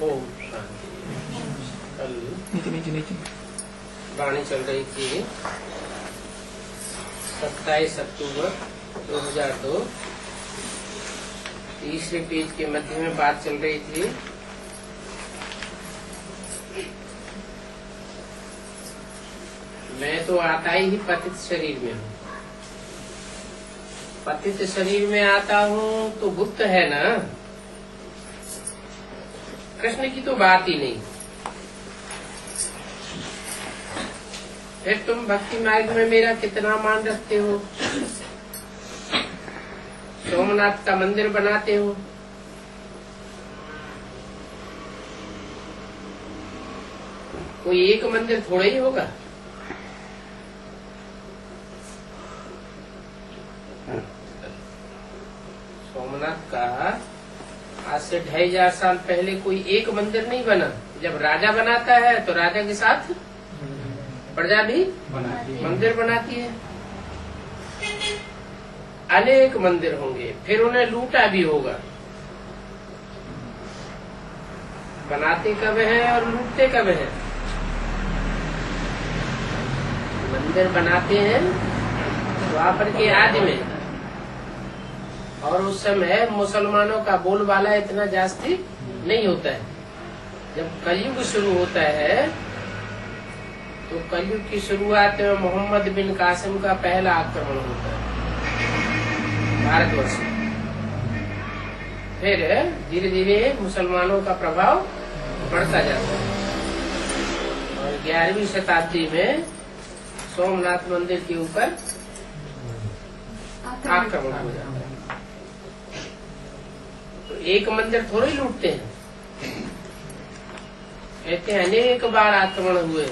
ओम शांति। कल वाणी चल रही थी 27 अक्टूबर 2002। तीसरे पेज के मध्य में बात चल रही थी मैं तो आता ही पतित शरीर में हूँ। पतित शरीर में आता हूँ तो गुप्त है ना, कृष्ण की तो बात ही नहीं। फिर तुम भक्ति मार्ग में मेरा कितना मान रखते हो, सोमनाथ का मंदिर बनाते हो, कोई एक मंदिर थोड़ा ही होगा। सोमनाथ का आज से 2500 साल पहले कोई एक मंदिर नहीं बना। जब राजा बनाता है तो राजा के साथ प्रजा भी मंदिर बनाती है। अनेक मंदिर होंगे, फिर उन्हें लूटा भी होगा। बनाते कब है और लूटते कब है? मंदिर बनाते हैं द्वापर के आदि में, और उस समय मुसलमानों का बोलबाला इतना जास्ती नहीं होता है। जब कलयुग शुरू होता है तो कलयुग की शुरुआत में मोहम्मद बिन कासिम का पहला आक्रमण होता है भारतवर्ष में। फिर धीरे धीरे मुसलमानों का प्रभाव बढ़ता जाता है और 11वीं शताब्दी में सोमनाथ मंदिर के ऊपर आक्रमण हो जाता है। तो एक मंदिर थोड़ी लूटते हैं, कहते हैं अनेक बार आक्रमण हुए।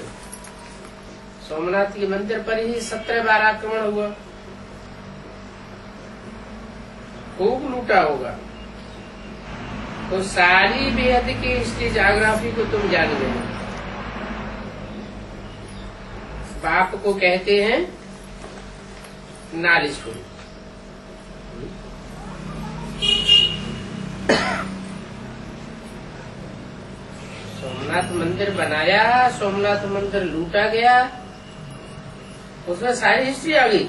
सोमनाथ के मंदिर पर ही 17 बार आक्रमण हुआ। खूब लूटा होगा। तो सारी बेहद की हिस्ट्री ज्योग्राफी को तुम जान गए। बाप को कहते हैं नॉलेजफुल। सोमनाथ मंदिर बनाया, सोमनाथ मंदिर लूटा गया, उसमें सारी हिस्ट्री आ गई।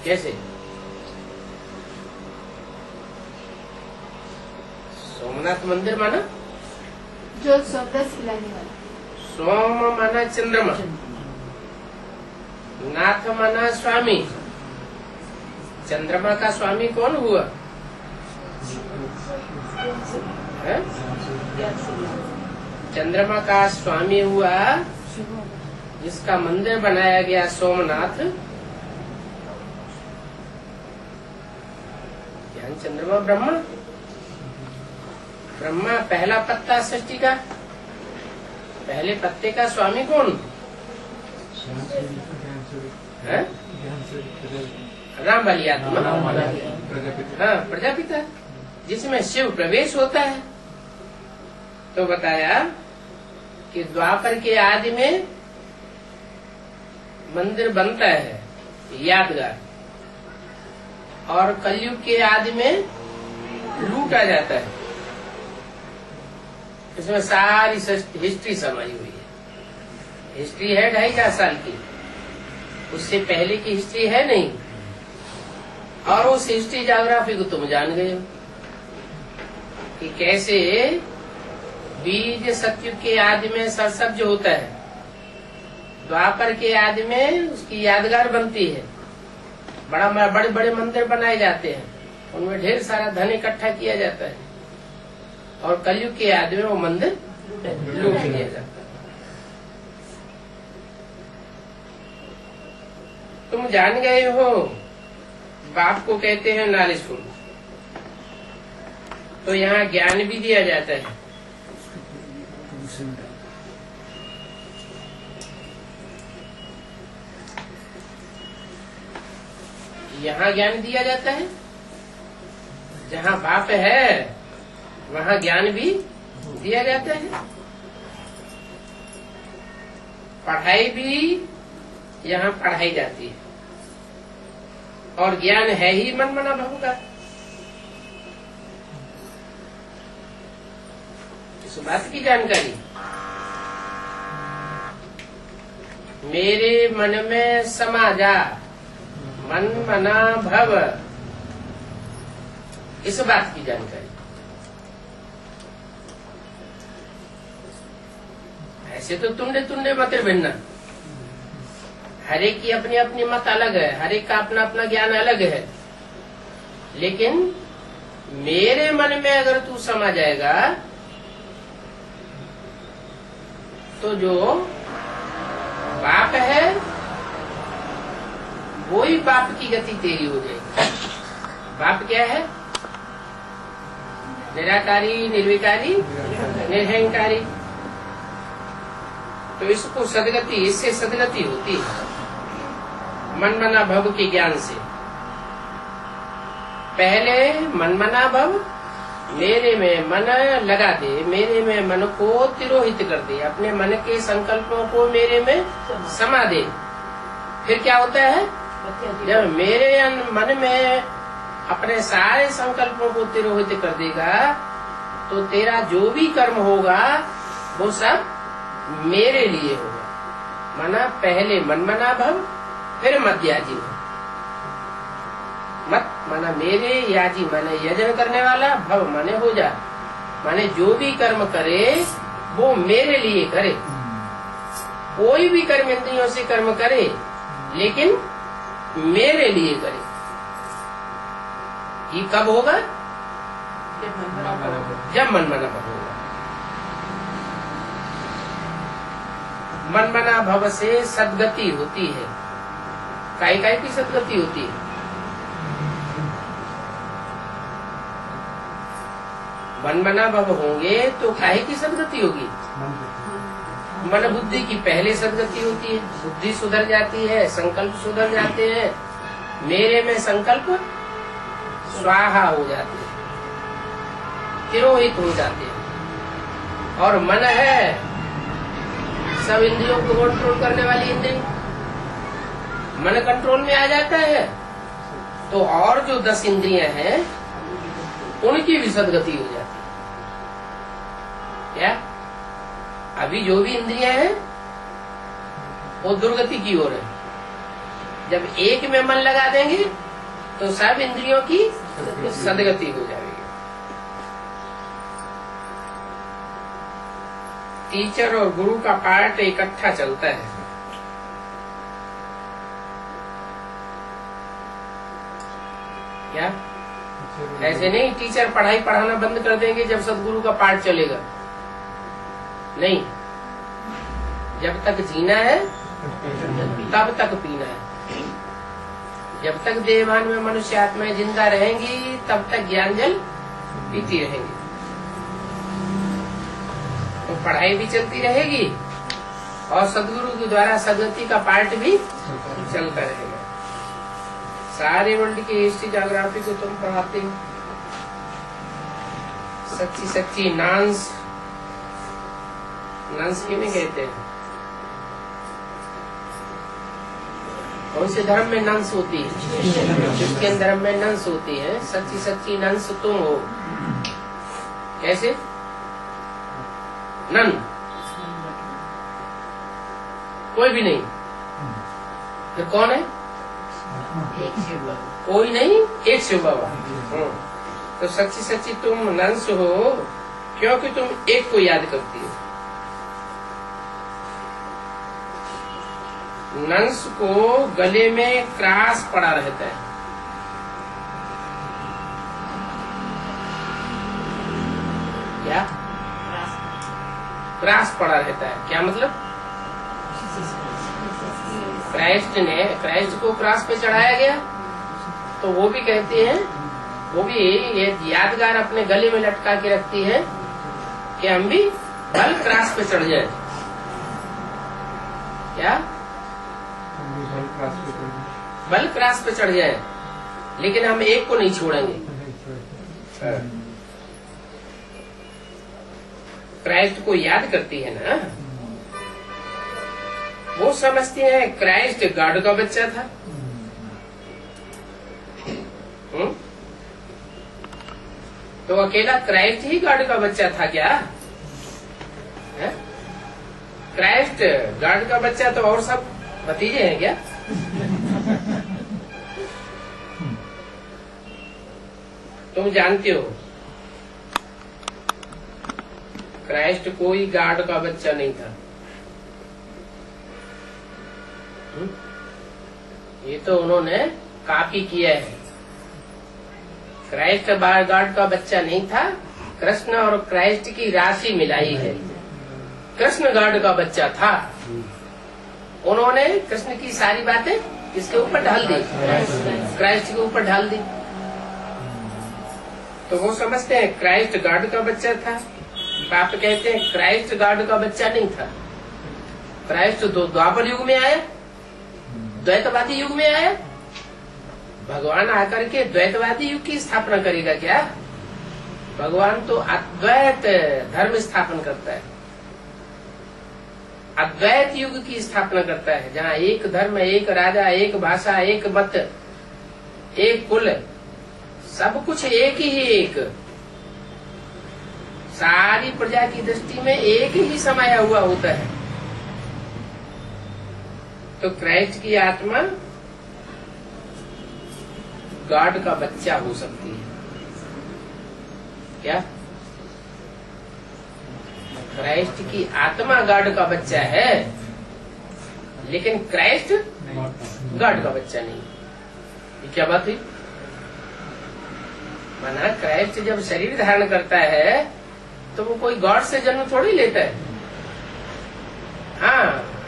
कैसे? सोमनाथ मंदिर माना जो स्वप्नस खिलाने वाला। सोम माना चंद्रमा, नाथ माना स्वामी। चंद्रमा का स्वामी कौन हुआ? है? चंद्रमा का स्वामी हुआ जिसका मंदिर बनाया गया सोमनाथ। ज्ञान चंद्रमा ब्रह्मा। ब्रह्मा पहला पत्ता सृष्टि का, पहले पत्ते का स्वामी कौन है? राम वाली आत्मा। हाँ, प्रजापिता, जिसमें शिव प्रवेश होता है। तो बताया कि द्वापर के आदि में मंदिर बनता है यादगार, और कलयुग के आदि में लूटा जाता है। इसमें सारी हिस्ट्री समाई हुई है। हिस्ट्री है 2500 साल की, उससे पहले की हिस्ट्री है नहीं। और उस हिस्ट्री ज्योग्राफी को तुम जान गए हो कि कैसे बीज सतयुग के आदि में सरसब्ज होता है, द्वापर के आदि में उसकी यादगार बनती है। बड़े बड़े मंदिर बनाए जाते हैं, उनमें ढेर सारा धन इकट्ठा किया जाता है, और कलयुग के आदि में वो मंदिर लूट लिया जाता है। तुम जान गए हो। बाप को कहते हैं नॉलेजफुल। तो यहाँ ज्ञान भी दिया जाता है। यहाँ ज्ञान दिया जाता है। जहाँ बाप है वहाँ ज्ञान भी दिया जाता है। पढ़ाई भी यहाँ पढ़ाई जाती है, और ज्ञान है ही मन मना भाव का। इस बात की जानकारी। मेरे मन में समा जा, मन मना भव, इस बात की जानकारी। ऐसे तो तुंडे तुंडे मत भिन्न, हर एक की अपनी अपनी मत अलग है, हर एक का अपना अपना ज्ञान अलग है। लेकिन मेरे मन में अगर तू समा जाएगा तो जो बाप है वो ही बाप की गति तेरी हो जाएगी। बाप क्या है? निराकारी, निर्विकारी, निरहंकारी। तो इसको सदगति, इससे सदगति होती है मन मना भव के ज्ञान से। पहले मन मना भव, मेरे में मन लगा दे, मेरे में मन को तिरोहित कर दे, अपने मन के संकल्पों को मेरे में समा दे। फिर क्या होता है? जब मेरे मन में अपने सारे संकल्पों को तिरोहित कर देगा तो तेरा जो भी कर्म होगा वो सब मेरे लिए होगा। मना पहले मन मना भव, फिर मत याजी भव। मत माना मेरे, याजी माने यजन करने वाला, भव माने हो जा, माने जो भी कर्म करे वो मेरे लिए करे। कोई भी कर्म इंद्रियों से कर्म करे लेकिन मेरे लिए करे। ये कब होगा? जब मन मना भव होगा। मन मना भव से सदगति होती है। काय काय की सदगति होती है? मन मना भव होंगे तो काहे की सदगति होगी? मन बुद्धि की पहले सदगति होती है। बुद्धि सुधर जाती है, संकल्प सुधर जाते हैं, मेरे में संकल्प स्वाहा हो जाते हैं, तिरोहित हो जाते हैं। और मन है सब इंद्रियों को कंट्रोल करने वाली इंद्रिय, मन कंट्रोल में आ जाता है तो और जो 10 इंद्रियां हैं उनकी भी सदगति हो जाती है। क्या? अभी जो भी इंद्रियां हैं वो दुर्गति की ओर है। जब एक में मन लगा देंगे तो सब इंद्रियों की सदगति हो जाएगी। टीचर और गुरु का पार्ट इकट्ठा चलता है। क्या? ऐसे नहीं टीचर पढ़ाई पढ़ाना बंद कर देंगे जब सदगुरु का पाठ चलेगा। नहीं, जब तक जीना है तब तक पीना है। जब तक देहभान में मनुष्य आत्माएं जिंदा रहेंगी तब तक ज्ञान जल पीती रहेंगी। तो पढ़ाई भी चलती रहेगी और सदगुरु के द्वारा सदगति का पाठ भी चलता रहेगा। सारे वर्ल्ड की हिस्ट्री ज्योग्राफी को तुम पढ़ाते हो, सच्ची सच्ची नांस क्यों नहीं कहते हैं? कौन से धर्म में नंस होती है? क्रिश्चियन धर्म में नंस होती है। सच्ची सच्ची नंस तुम हो। कैसे? नन कोई भी नहीं, फिर कौन है? कोई नहीं, एक शिव बाबा। तो सच्ची सच्ची तुम नंस हो क्योंकि तुम एक को याद करती हो। नंस को गले में क्रास पड़ा रहता है। क्या? क्रास पड़ा रहता है। क्या मतलब? क्राइस्ट को क्रॉस पे चढ़ाया गया तो वो भी कहते हैं, वो भी ये यादगार अपने गले में लटका के रखती है कि हम भी बल क्रॉस पे चढ़ जाए। क्या? बल क्रॉस पे चढ़ जाए, लेकिन हम एक को नहीं छोड़ेंगे। क्राइस्ट को याद करती है ना, वो समझती है क्राइस्ट गॉड का बच्चा था। तो अकेला क्राइस्ट ही गॉड का बच्चा था क्या? क्राइस्ट गॉड का बच्चा, तो और सब भतीजे हैं क्या? तुम जानते हो क्राइस्ट कोई गॉड का बच्चा नहीं था। ये तो उन्होंने कॉपी किया है। क्राइस्ट गॉड का बच्चा नहीं था, कृष्ण और क्राइस्ट की राशि मिलाई है। कृष्ण गॉड का बच्चा था, उन्होंने कृष्ण की सारी बातें किसके ऊपर ढाल दी? क्राइस्ट के ऊपर ढाल दी। तो वो समझते हैं क्राइस्ट गॉड का बच्चा था। पाप कहते हैं क्राइस्ट गॉड का बच्चा नहीं था। क्राइस्ट द्वापर युग में आया, द्वैतवादी युग में आया। भगवान आकर के द्वैतवादी युग की स्थापना करेगा क्या? भगवान तो अद्वैत धर्म स्थापन करता है, अद्वैत युग की स्थापना करता है, जहाँ एक धर्म, एक राजा, एक भाषा, एक मत, एक कुल, सब कुछ एक ही एक, सारी प्रजा की दृष्टि में एक ही समाया हुआ होता है। तो क्राइस्ट की आत्मा गॉड का बच्चा हो सकती है क्या? क्राइस्ट की आत्मा गॉड का बच्चा है, लेकिन क्राइस्ट गॉड का बच्चा नहीं। ये क्या बात हुई? माना क्राइस्ट जब शरीर धारण करता है तो वो कोई गॉड से जन्म थोड़ी लेता है। हाँ,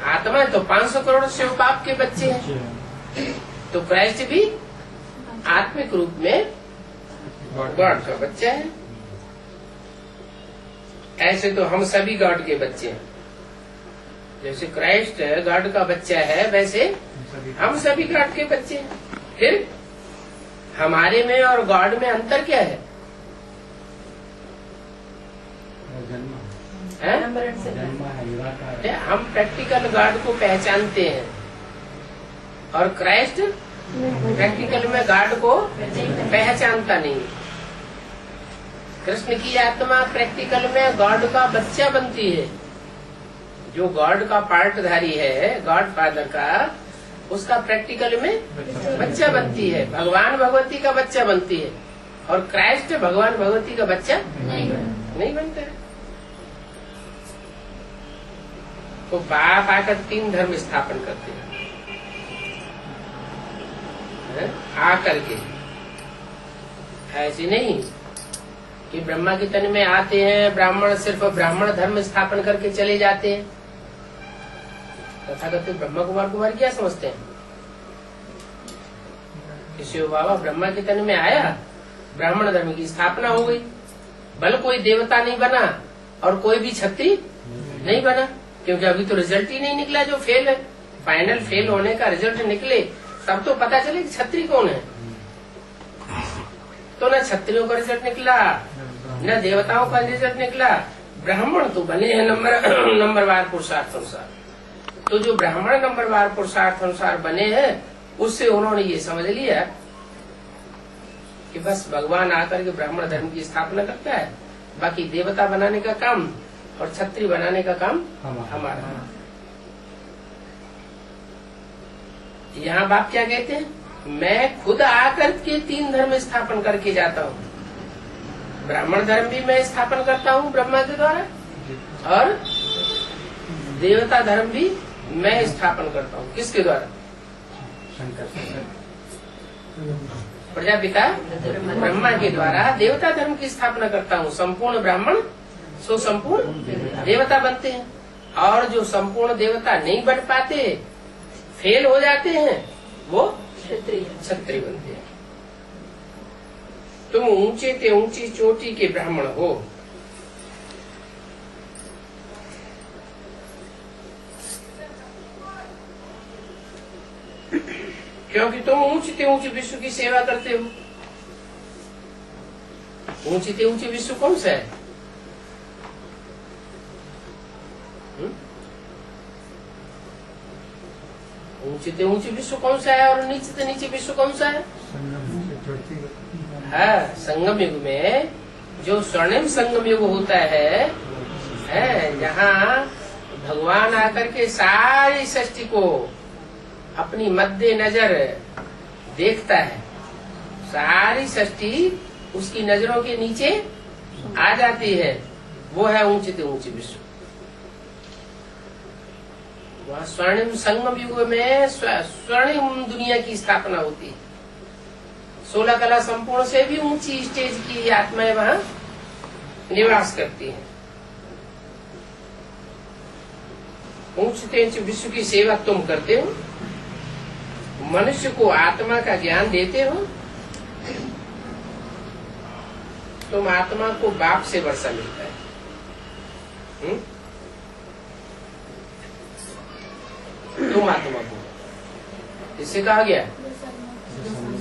आत्मा तो 500 करोड़ शिव पाप के बच्चे हैं, तो क्राइस्ट भी आत्मिक रूप में गॉड का बच्चा है। ऐसे तो हम सभी गॉड के बच्चे हैं। जैसे क्राइस्ट गॉड का बच्चा है, वैसे हम सभी गॉड के बच्चे हैं। फिर हमारे में और गॉड में अंतर क्या है? हम प्रैक्टिकल गॉड को पहचानते हैं और क्राइस्ट प्रैक्टिकल में गॉड को पहचानता नहीं। कृष्ण की आत्मा प्रैक्टिकल में गॉड का बच्चा बनती है। जो गॉड का पार्टधारी है, गॉड फादर का, उसका प्रैक्टिकल में बच्चा बनती है, भगवान भगवती का बच्चा बनती है। और क्राइस्ट भगवान भगवती का बच्चा नहीं बनता है। तो बाप आकर 3 धर्म स्थापन करते हैं आकर के। ऐसे नहीं कि ब्रह्मा के तन में आते हैं, ब्राह्मण सिर्फ ब्राह्मण धर्म स्थापन करके चले जाते हैं। तथागत ब्रह्मा कुमार क्या समझते हैं? शिव बाबा ब्रह्मा के तन में आया, ब्राह्मण धर्म की स्थापना हो गई, भले कोई देवता नहीं बना और कोई भी क्षत्रिय नहीं बना, क्योंकि अभी तो रिजल्ट ही नहीं निकला। जो फेल है, फाइनल फेल होने का रिजल्ट निकले तब तो पता चले कि क्षत्रिय कौन है। तो न क्षत्रियों का रिजल्ट निकला, न देवताओं का रिजल्ट निकला। ब्राह्मण तो बने हैं नंबरवार पुरुषार्थ अनुसार। तो जो ब्राह्मण नंबरवार पुरुषार्थ अनुसार बने हैं, उससे उन्होंने ये समझ लिया कि बस भगवान आकर के ब्राह्मण धर्म की स्थापना करता है, बाकी देवता बनाने का काम और क्षत्रिय बनाने का काम हमारा। यहाँ बाप क्या कहते हैं? मैं खुद आकर के 3 धर्म स्थापन करके जाता हूँ। ब्राह्मण धर्म भी मैं स्थापन करता हूँ ब्रह्मा के द्वारा, और देवता धर्म भी मैं स्थापन करता हूँ। किसके द्वारा? प्रजापिता ब्रह्मा के द्वारा देवता धर्म की स्थापना करता हूँ। संपूर्ण ब्राह्मण सो संपूर्ण देवता बनते हैं, और जो संपूर्ण देवता नहीं बन पाते, फेल हो जाते हैं, वो क्षत्रिय बनते हैं। तुम ऊंचे ते ऊंची चोटी के ब्राह्मण हो। क्योंकि तुम ऊंचे ऊंचे विश्व की सेवा करते हो। ऊंचे ऊंचे विश्व कौन सा है? ऊंचे ऊंचे विश्व कौन सा है और नीचे नीचे विश्व कौन सा है? हाँ, संगम युग में जो स्वर्णिम संगम युग होता है, जहाँ भगवान आकर के सारी सृष्टि को अपनी मध्य नजर देखता है, सारी सृष्टि उसकी नजरों के नीचे आ जाती है। वो है ऊंचे ऊंचे विश्व। वहाँ स्वर्णिम संगम युग में स्वर्णिम दुनिया की स्थापना होती है। 16 कला संपूर्ण से भी ऊंची स्टेज की आत्माएं वहाँ निवास करती हैं। ऊंचे ऊंचे विश्व की सेवा तुम करते हो, मनुष्य को आत्मा का ज्ञान देते हो। तुम आत्मा को बाप से वर्षा मिलता है। तुम आत्मा को, इससे कहा गया,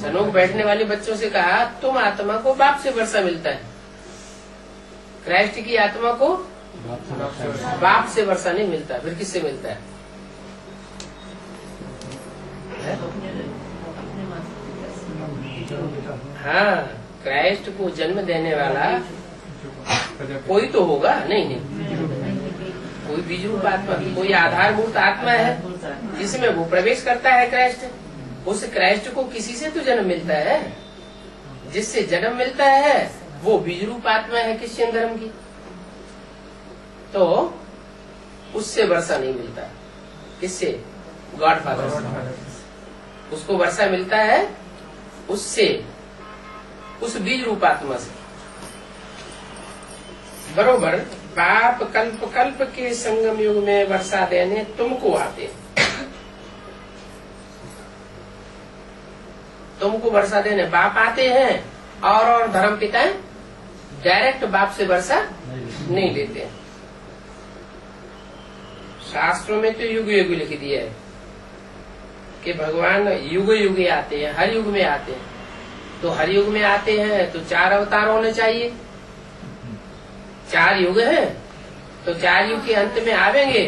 सनोक बैठने वाले बच्चों से कहा तुम आत्मा को बाप से वर्षा मिलता है। क्राइस्ट की आत्मा को बाप से वर्षा नहीं मिलता, फिर किससे मिलता है? हाँ, क्राइस्ट को जन्म देने वाला कोई तो होगा। नहीं, कोई बीज रूप आत्मा, कोई आधारभूत आत्मा है जिसमें वो प्रवेश करता है क्राइस्ट। उस क्राइस्ट को किसी से तो जन्म मिलता है, जिससे जन्म मिलता है वो बीज रूप आत्मा है क्रिश्चियन धर्म की, तो उससे वर्षा नहीं मिलता। किससे? गॉड फादर से। उसको वर्षा मिलता है उससे, उस बीज रूप आत्मा से। बरोबर बाप कल्प कल्प के संगम युग में वर्षा देने तुमको आते, तुमको वर्षा देने बाप आते हैं। और धर्म पिता डायरेक्ट बाप से वर्षा नहीं लेते। शास्त्रों में तो युग युग लिख दिया है कि भगवान युग युग आते हैं, हर युग में आते हैं। तो हर युग में आते हैं तो 4 अवतार होने चाहिए। 4 युग हैं तो 4 युग के अंत में आवेंगे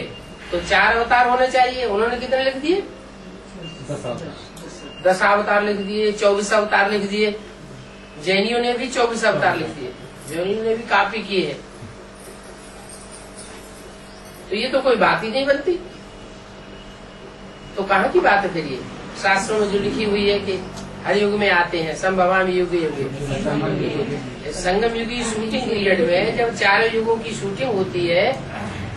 तो 4 अवतार होने चाहिए। उन्होंने कितने लिख दिए? 10 अवतार लिख दिए, 24 अवतार लिख दिए। जैनियों ने भी 24 अवतार लिख दिए, जैनियों ने भी कॉपी किए हैं। तो ये तो कोई बात ही नहीं बनती। तो कहाँ की बात है फिर ये? शास्त्रों में जो लिखी हुई है कि हर युग में आते हैं, संभवामि युगे युगे। संगम युगी शूटिंग पीरियड में जब 4 युगों की शूटिंग होती है,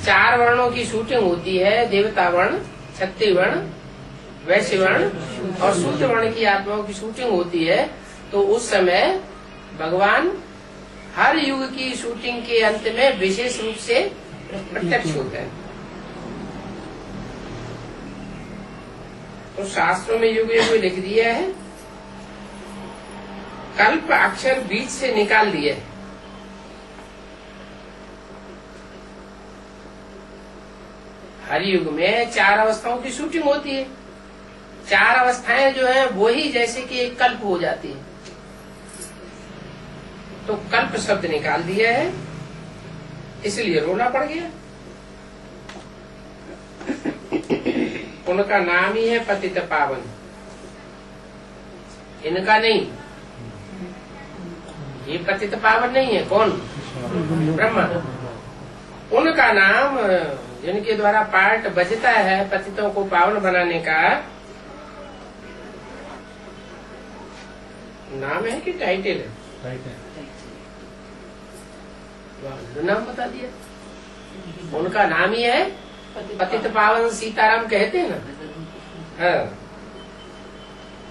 4 वर्णों की शूटिंग होती है, देवता वर्ण, क्षत्रिय वर्ण, वैश्य वर्ण और शूद्र वर्ण की आत्माओं की शूटिंग होती है, तो उस समय भगवान हर युग की शूटिंग के अंत में विशेष रूप से प्रत्यक्ष होता है। तो शास्त्रों में युग युग लिख दिया है, कल्प अक्षर बीच से निकाल दिया है। हर युग में 4 अवस्थाओं की शूटिंग होती है। 4 अवस्थाएं जो है वो ही जैसे कि एक कल्प हो जाती है। तो कल्प शब्द निकाल दिया है, इसलिए रोना पड़ गया। उनका नाम ही है पतित पावन, इनका नहीं। ये पतित पावन नहीं है। कौन? ब्रह्मा। उनका नाम जिनके द्वारा पार्ट बजता है पतितों को पावन बनाने का, नाम है कि टाइटल है? नाम बता दिया। उनका नाम ही है पतित पावन सीताराम कहते हैं ना। हाँ।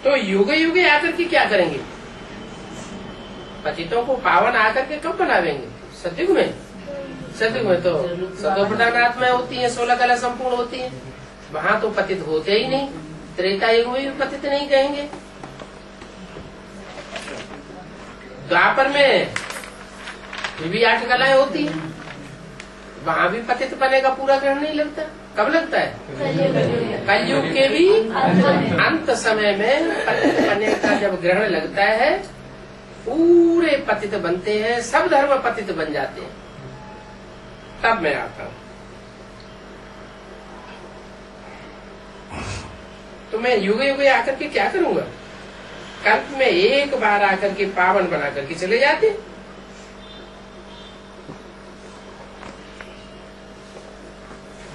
तो युग युगे आकर के क्या करेंगे? पतितों को पावन आकर के कब बनावेंगे? सतयुग में। सतयुग में तो सतो प्रधान आत्माएं होती है, 16 कला संपूर्ण होती है। वहाँ तो पतित होते ही नहीं। त्रेता युग में भी पतित नहीं कहेंगे। द्वापर में भी 8 कलाएं होती है, वहाँ भी पतित बने का पूरा ग्रहण नहीं लगता। कब लगता है? कलयुग के भी अंत समय में पतित बने का जब ग्रहण लगता है, पूरे पतित बनते हैं, सब धर्म पतित बन जाते हैं। तब मैं आता हूँ। तो मैं युग युग आकर के क्या करूंगा? कल्प में एक बार आकर के पावन बना करके चले जाते।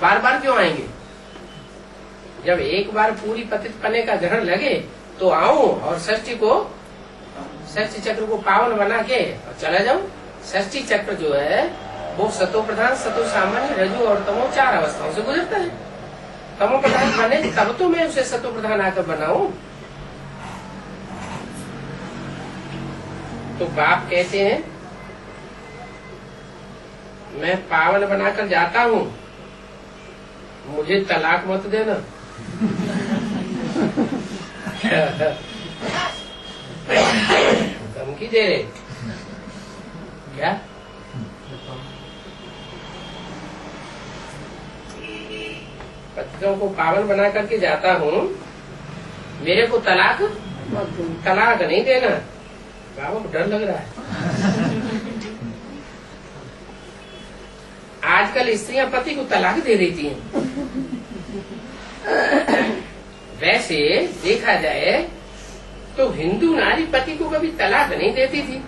बार बार क्यों आएंगे? जब एक बार पूरी पतित पने का ग्रहण लगे तो आऊं और षष्ठी चक्र को पावन बना के और चला जाऊं। षष्ठी चक्र जो है वो सतो प्रधान, सतो सामान्य, रजु और तमो 4 अवस्थाओं से गुजरता है। तमो प्रधान बने तब तो मैं उसे सतो प्रधान आकर बनाऊं। तो बाप कहते हैं मैं पावन बनाकर जाता हूँ, मुझे तलाक मत देना। धमकी दे रहे क्या? पतियों को पावन बना करके जाता हूँ, मेरे को तलाक नहीं देना। बाबा को डर लग रहा है। आजकल स्त्रियां पति को तलाक दे देती हैं। वैसे देखा जाए तो हिंदू नारी पति को कभी तलाक नहीं देती थी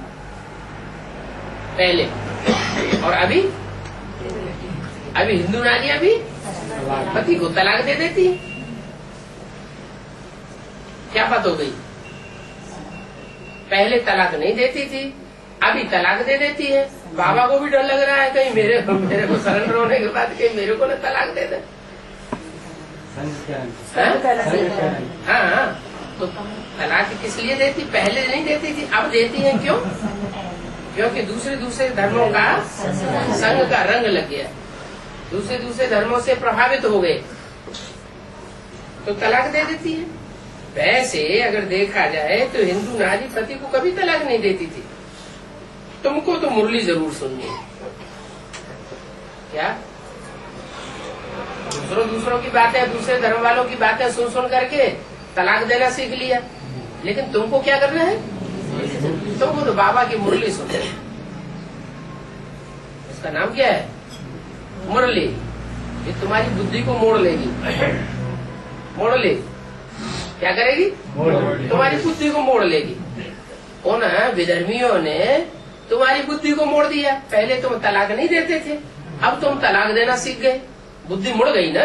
पहले, और अभी हिंदू नारियां भी पति को तलाक दे देती है। क्या बात हो गई? पहले तलाक नहीं देती थी, अभी तलाक दे देती है। बाबा को भी डर लग रहा है कहीं मेरे को सरेंडर होने के बाद कहीं मेरे को ना तलाक दे दे। हाँ, तो तलाक किस लिए देती? पहले नहीं देती थी, अब देती है। क्यों? क्योंकि दूसरे धर्मों का संग का रंग लग गया, दूसरे धर्मों से प्रभावित हो गए तो तलाक दे देती है। वैसे अगर देखा जाए तो हिंदू नारी पति को कभी तलाक नहीं देती थी। तुमको तो मुरली जरूर सुननी है क्या? दूसरों की बातें, दूसरे धर्म वालों की बातें सुन करके तलाक देना सीख लिया, लेकिन तुमको क्या करना है? तुमको तो बाबा की मुरली सुननी है। इसका नाम क्या है? मुरली। ये तुम्हारी बुद्धि को मोड़ लेगी। मोड़ ले क्या करेगी? तुम्हारी बुद्धि को मोड़ लेगी। उन विधर्मियों ने तुम्हारी बुद्धि को मोड़ दिया। पहले तुम तलाक नहीं देते थे, अब तुम तलाक देना सीख गए, बुद्धि मुड़ गई ना।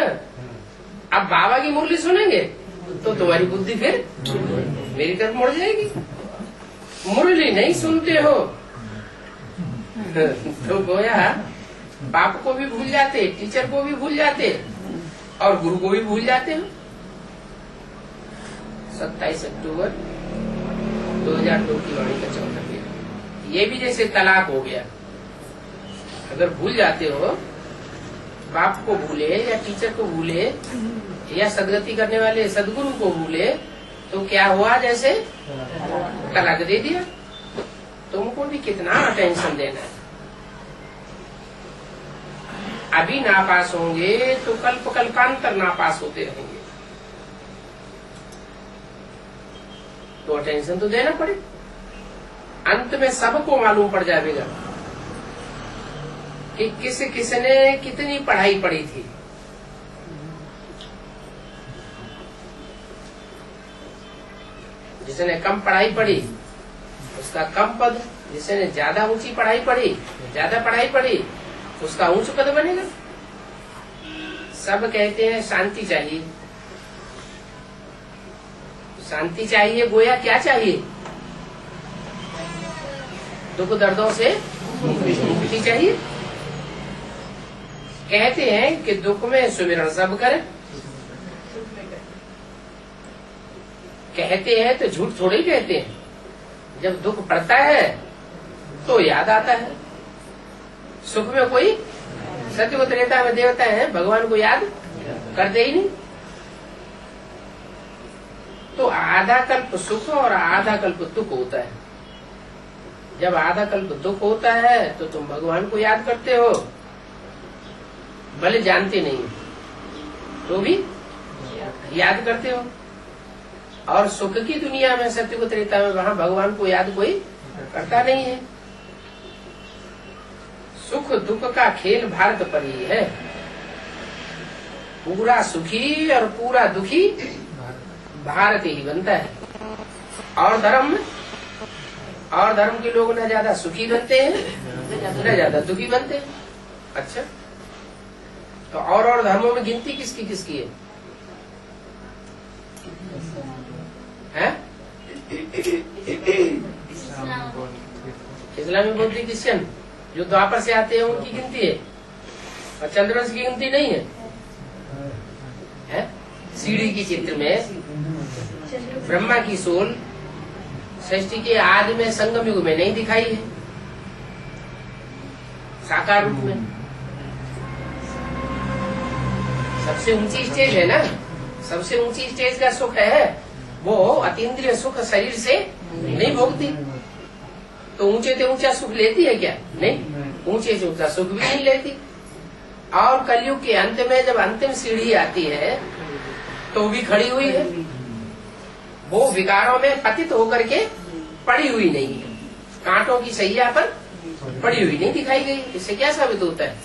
अब बाबा की मुरली सुनेंगे तो तुम्हारी बुद्धि फिर मेरी तरफ मुड़ जाएगी। मुरली नहीं सुनते हो तो गोया बाप को भी भूल जाते, टीचर को भी भूल जाते और गुरु को भी भूल जाते हो। 27 अक्टूबर 2002 की वाणी का 14 पेज। ये भी जैसे तलाक हो गया। अगर भूल जाते हो, बाप को भूले या टीचर को भूले या सदगति करने वाले सदगुरु को भूले तो क्या हुआ? जैसे तलाक दे दिया। तुमको भी कितना अटेंशन देना है। अभी नापास होंगे तो कल्पांतर नापास होते रहेंगे, तो अटेंशन तो देना पड़े। अंत में सबको मालूम पड़ जाएगा कि किसने कितनी पढ़ाई पढ़ी थी। जिसने कम पढ़ाई पढ़ी उसका कम पद, जिसने ज्यादा ऊंची पढ़ाई पढ़ी, ज्यादा पढ़ाई पढ़ी, उसका ऊंच पद बनेगा। सब कहते हैं शांति चाहिए, शांति चाहिए। गोया क्या चाहिए? दुख दर्दों से मुक्ति चाहिए। कहते हैं कि दुख में सुमिरन सब करे। कहते हैं तो झूठ थोड़े ही कहते हैं। जब दुख पड़ता है तो याद आता है। सुख में कोई सत्य को त्रेता में देवता है, भगवान को याद करते ही नहीं। तो आधा कल्प सुख और आधा कल्प दुख होता है। जब आधा कल्प दुख होता है तो तुम भगवान को याद करते हो, भले जानते नहीं तो भी याद करते हो। और सुख की दुनिया में, सत्य को त्रेता में, वहां भगवान को याद कोई करता नहीं है। सुख दुख का खेल भारत पर ही है। पूरा सुखी और पूरा दुखी भारत ही बनता है। और धर्म के लोग न ज्यादा सुखी बनते हैं न ज्यादा दुखी बनते हैं। अच्छा, तो और धर्मों में गिनती किसकी किसकी है? इस्लामी, बौद्ध, क्रिश्चियन जो द्वापर से आते हैं उनकी गिनती है, और चंद्रवंश की गिनती नहीं है, है? सीढ़ी की चित्र में ब्रह्मा की सोल सृष्टि के आदि में संगम युग में नहीं दिखाई है साकार रूप में। सबसे ऊंची स्टेज है ना, सबसे ऊंची स्टेज का सुख है वो अतीन्द्रिय सुख शरीर से नहीं भोगती। तो ऊंचे से ऊंचा सुख लेती है क्या? नहीं, ऊंचे से ऊंचा सुख भी नहीं लेती। और कलयुग के अंत में जब अंतिम सीढ़ी आती है तो भी खड़ी हुई है, वो विकारों में पतित होकर के पड़ी हुई नहीं है, कांटों की सैया पर पड़ी हुई नहीं दिखाई गई। इससे क्या साबित होता है?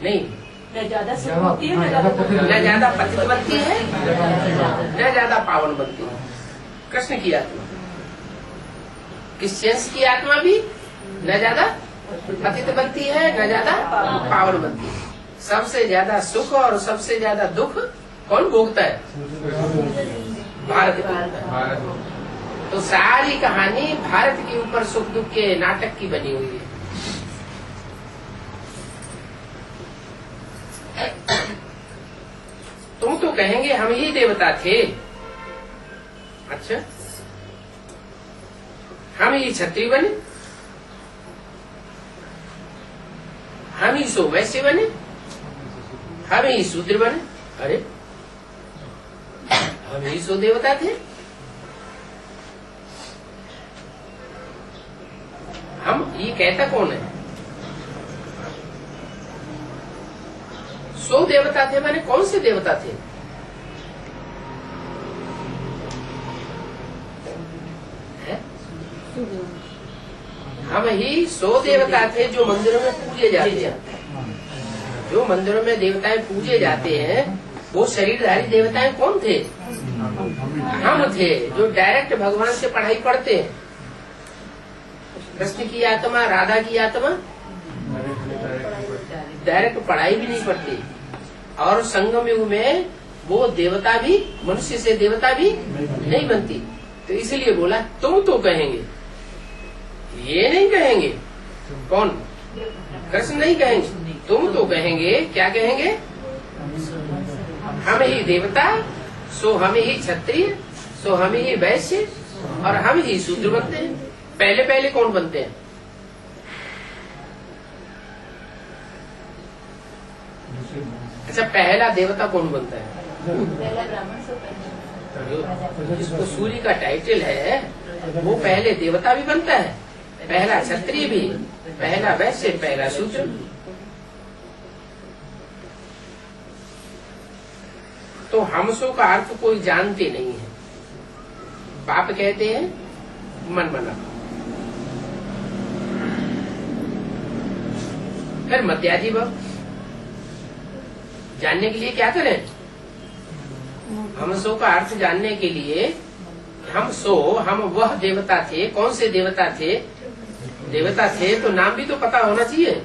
नहीं, न ज्यादा सुख होती है, न ज्यादा पतित बनती है, न ज्यादा पावन बनती है। कृष्ण की आत्मा, क्रिश्चियंस की आत्मा भी न ज्यादा पतित बनती है, न ज्यादा पावन बनती है। सबसे ज्यादा सुख और सबसे ज्यादा दुख कौन भोगता है? भारत भोगता है। तो सारी कहानी भारत के ऊपर सुख दुख के नाटक की बनी हुई है। तुम तो कहेंगे हम ही देवता थे, अच्छा हम ही क्षत्रिय बने, हम ही सो वैश्य बने, हम ही शूद्र बने। अरे हम ही सो देवता थे। हम ये कहता कौन है? सो देवता थे माने कौन से देवता थे? हम ही सो देवता थे जो मंदिरों में पूजे जाते हैं। जो मंदिरों में देवताएं पूजे जाते हैं वो शरीरधारी देवताएं कौन थे? हम थे जो डायरेक्ट भगवान से पढ़ाई पढ़ते हैं। कृष्ण की आत्मा, राधा की आत्मा डायरेक्ट पढ़ाई भी नहीं पढ़ती। और संगम युग में वो देवता भी, मनुष्य से देवता भी नहीं बनती। तो इसलिए बोला तुम तो कहेंगे, ये नहीं कहेंगे। कौन? कृष्ण नहीं कहेंगे, तुम तो कहेंगे। क्या कहेंगे? हम ही देवता, सो हम ही क्षत्रिय, सो हम ही वैश्य और हम ही शूद्र बनते हैं। पहले पहले कौन बनते हैं? अच्छा, पहला देवता कौन बनता है? पहला ब्राह्मण से जिसको सूर्य का टाइटल है वो पहले देवता भी बनता है, पहला क्षत्रिय भी, पहला वैश्य, पहला शूद्र। तो हमसो का अर्थ कोई जानते नहीं है। पाप कहते हैं मन बना। फिर मध्याजी भाव जानने के लिए क्या करें? हमसो का अर्थ जानने के लिए हम वह देवता थे। कौन से देवता थे? देवता थे तो नाम भी तो पता होना चाहिए।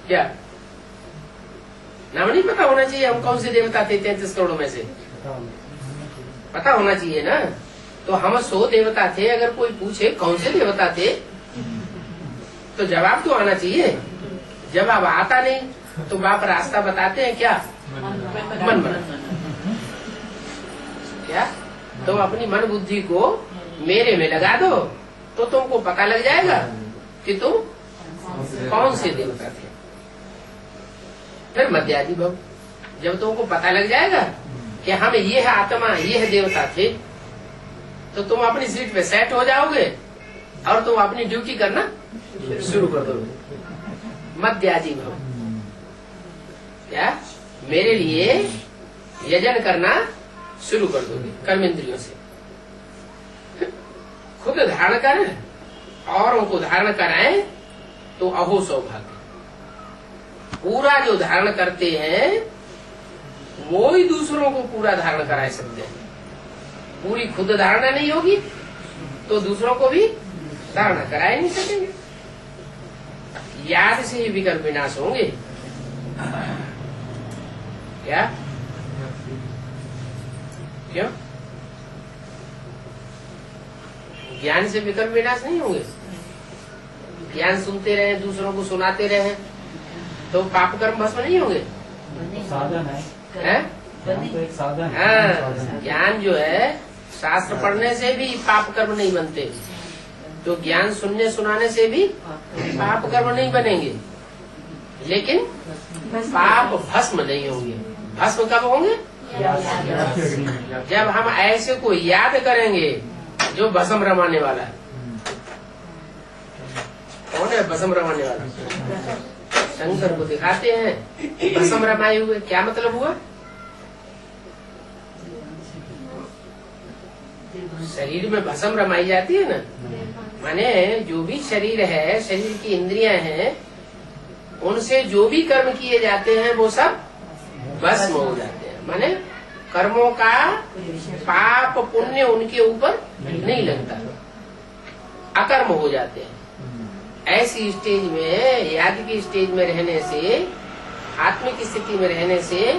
क्या नाम नहीं पता होना चाहिए? हम कौन से देवता थे 33 करोड़ में से? पता होना चाहिए ना। तो हम 100 देवता थे। अगर कोई पूछे कौन से देवता थे तो जवाब तो आना चाहिए। जवाब आता नहीं तो बाप रास्ता बताते हैं क्या? मन बना। क्या तुम अपनी मन बुद्धि को मेरे में लगा दो तो तुमको पता लग जाएगा कि तुम कौन से देवता थे। फिर मध्यादि भाव, जब तुमको पता लग जाएगा कि हम ये है आत्मा, ये है देवता थे, तो तुम अपनी सीट पे सेट हो जाओगे और तुम अपनी ड्यूटी करना शुरू कर दोगे। मध्यादि भाव क्या? मेरे लिए यजन करना शुरू कर दोगे कर्मेंद्रियों से। खुद धारण कर औरों को धारण कराएं तो अहो सौभाग्य। पूरा जो धारण करते हैं वो ही दूसरों को पूरा धारण करा सकते हैं। पूरी खुद धारणा नहीं होगी तो दूसरों को भी धारणा करा नहीं सकेंगे। याद से ही विकल्प विनाश होंगे, क्या? क्यों? ज्ञान से विकर्म विनाश नहीं होंगे? ज्ञान सुनते रहे, दूसरों को सुनाते रहे, तो पाप कर्म भस्म नहीं होंगे? साधन है, ज्ञान तो एक साधन है। हाँ, ज्ञान जो है शास्त्र पढ़ने से भी पाप कर्म नहीं बनते, तो ज्ञान सुनने सुनाने से भी पाप कर्म नहीं बनेंगे, लेकिन पाप भस्म नहीं होंगे। भस्म कब होंगे? जब हम ऐसे को याद करेंगे जो भस्म रमाने वाला है। कौन है भस्म रमाने वाला? शंकर को दिखाते हैं भस्म रमाए हुए। क्या मतलब हुआ? शरीर में भस्म रमाई जाती है ना, माने जो भी शरीर है, शरीर की इंद्रियां हैं, उनसे जो भी कर्म किए जाते हैं वो सब भस्म हो जाते हैं। माने कर्मों का पाप पुण्य उनके ऊपर नहीं लगता, अकर्म हो जाते हैं। ऐसी स्टेज में, याद की स्टेज में रहने से, आत्मिक स्थिति में रहने से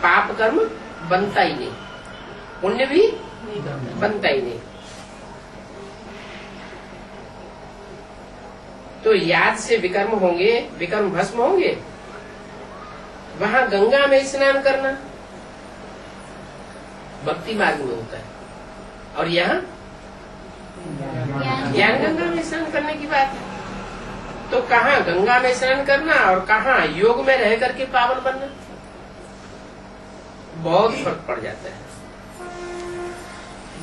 पाप कर्म बनता ही नहीं, पुण्य भी बनता ही नहीं। तो याद से विकर्म होंगे, विकर्म भस्म होंगे। वहाँ गंगा में स्नान करना भक्ति मार्ग में होता है, और यहाँ ज्ञान गंगा में स्नान करने की बात है। तो कहाँ गंगा में स्नान करना और कहाँ योग में रह करके पावन बनना, बहुत फर्क पड़ जाता है।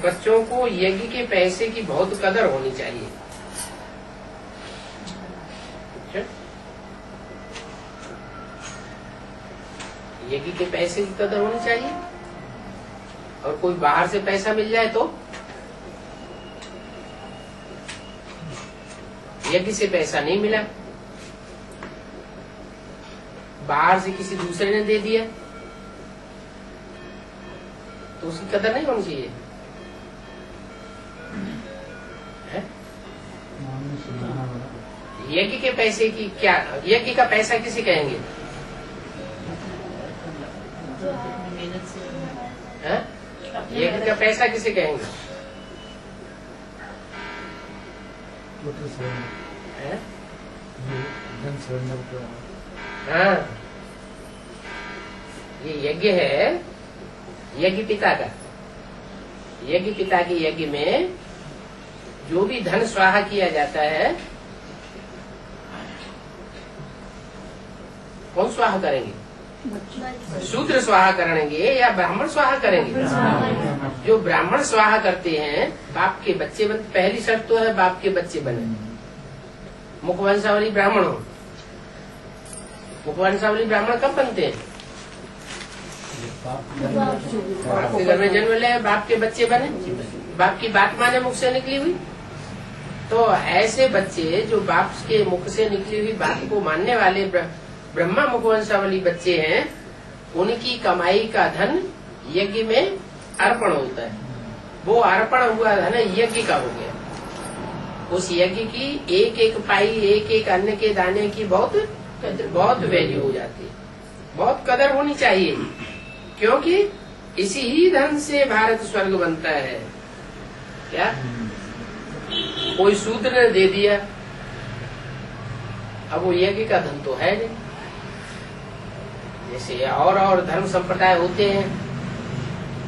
बच्चों को यज्ञ के पैसे की बहुत कदर होनी चाहिए। यज्ञ के पैसे की कदर होनी चाहिए, और कोई बाहर से पैसा मिल जाए तो यज्ञ से पैसा नहीं मिला, बाहर से किसी दूसरे ने दे दिया, तो उसकी कदर नहीं होनी चाहिए। यज्ञ के पैसे की क्या, यज्ञ का पैसा किसे कहेंगे? यज्ञ का पैसा किसे कहेंगे? हाँ, ये यज्ञ है, यज्ञ पिता का। यज्ञ पिता के यज्ञ में जो भी धन स्वाहा किया जाता है, कौन स्वाहा करेंगे? शूद्र स्वाहा करेंगे या ब्राह्मण स्वाहा करेंगे? जो ब्राह्मण स्वाहा करते हैं, बाप के बच्चे बनते। पहली शर्त तो है बाप के बच्चे बने, मुखवंशावली ब्राह्मण हो। मुखवंशावली ब्राह्मण कब बनते हैं? बाप के घर में जन्म ले, बाप के बच्चे बने, बाप की बात माने मुख से निकली हुई। तो ऐसे बच्चे जो बाप के मुख से निकली हुई बात को मानने वाले ब्रह्मा मुखवंशावली बच्चे हैं, उनकी कमाई का धन यज्ञ में अर्पण होता है। वो अर्पण हुआ धन यज्ञ का हो गया। उस यज्ञ की एक एक पाई, एक एक अन्न के दाने की बहुत वैल्यू हो जाती है, बहुत कदर होनी चाहिए, क्योंकि इसी ही धन से भारत स्वर्ग बनता है। क्या कोई शूद्र ने दे दिया, अब वो यज्ञ का धन तो है नहीं। जैसे और धर्म संप्रदाय होते हैं,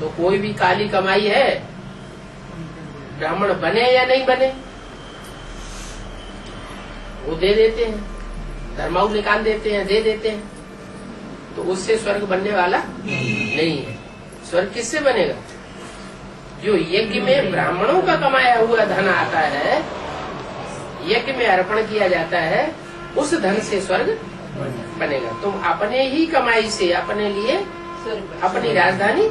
तो कोई भी काली कमाई है, ब्राह्मण बने या नहीं बने, वो दे देते हैं, धर्माऊ निकाल देते हैं, दे देते हैं। तो उससे स्वर्ग बनने वाला नहीं है। स्वर्ग किससे बनेगा? जो यज्ञ में ब्राह्मणों का कमाया हुआ धन आता है, यज्ञ में अर्पण किया जाता है, उस धन से स्वर्ग बनेगा। तुम अपने ही कमाई से अपने लिए अपनी राजधानी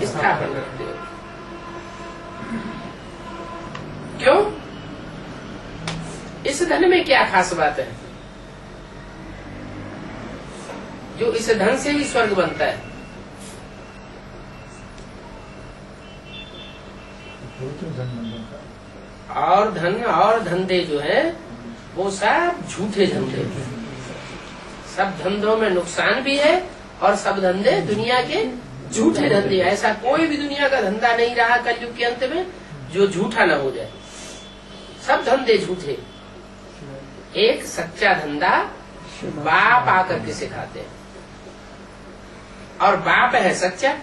स्थापन करते हो। क्यों? इस धन में क्या खास बात है जो इस धन से ही स्वर्ग बनता है? और धन और धंधे जो है वो सब झूठे धंधे, सब धंधों में नुकसान भी है और सब धंधे दुनिया के झूठे धंधे। ऐसा कोई भी दुनिया का धंधा नहीं रहा कलयुग के अंत में जो झूठा न हो जाए। सब धंधे झूठे। एक सच्चा धंधा बाप आकर के सिखाते हैं, और बाप है सच्चा।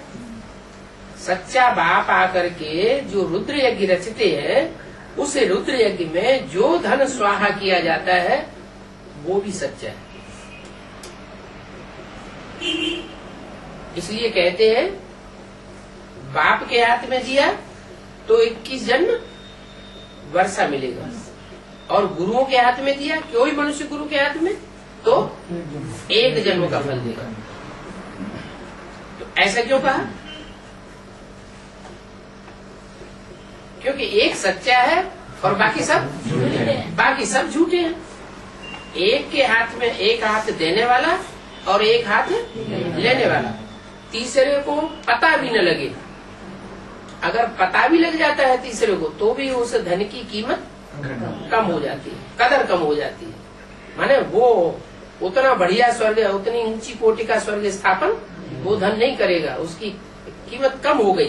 सच्चा बाप आकर के जो रुद्र यज्ञ रचते हैं, उस रुद्र यज्ञ में जो धन स्वाहा किया जाता है वो भी सच्चा है। इसलिए कहते हैं बाप के हाथ में दिया तो 21 जन्म वर्षा मिलेगा, और गुरुओं के हाथ में दिया, कोई मनुष्य गुरु के हाथ में तो 1 जन्म का फल देगा। तो ऐसा क्यों कहा? क्योंकि एक सच्चा है और बाकी सब झूठे हैं। एक के हाथ में एक हाथ देने वाला और एक हाथ लेने वाला। तीसरे को पता भी न लगे। अगर पता भी लग जाता है तीसरे को तो भी उस धन की कीमत कम हो जाती है, कदर कम हो जाती है। माने वो उतना बढ़िया स्वर्ग, उतनी ऊंची कोटि का स्वर्ग स्थापन वो धन नहीं करेगा, उसकी कीमत कम हो गई।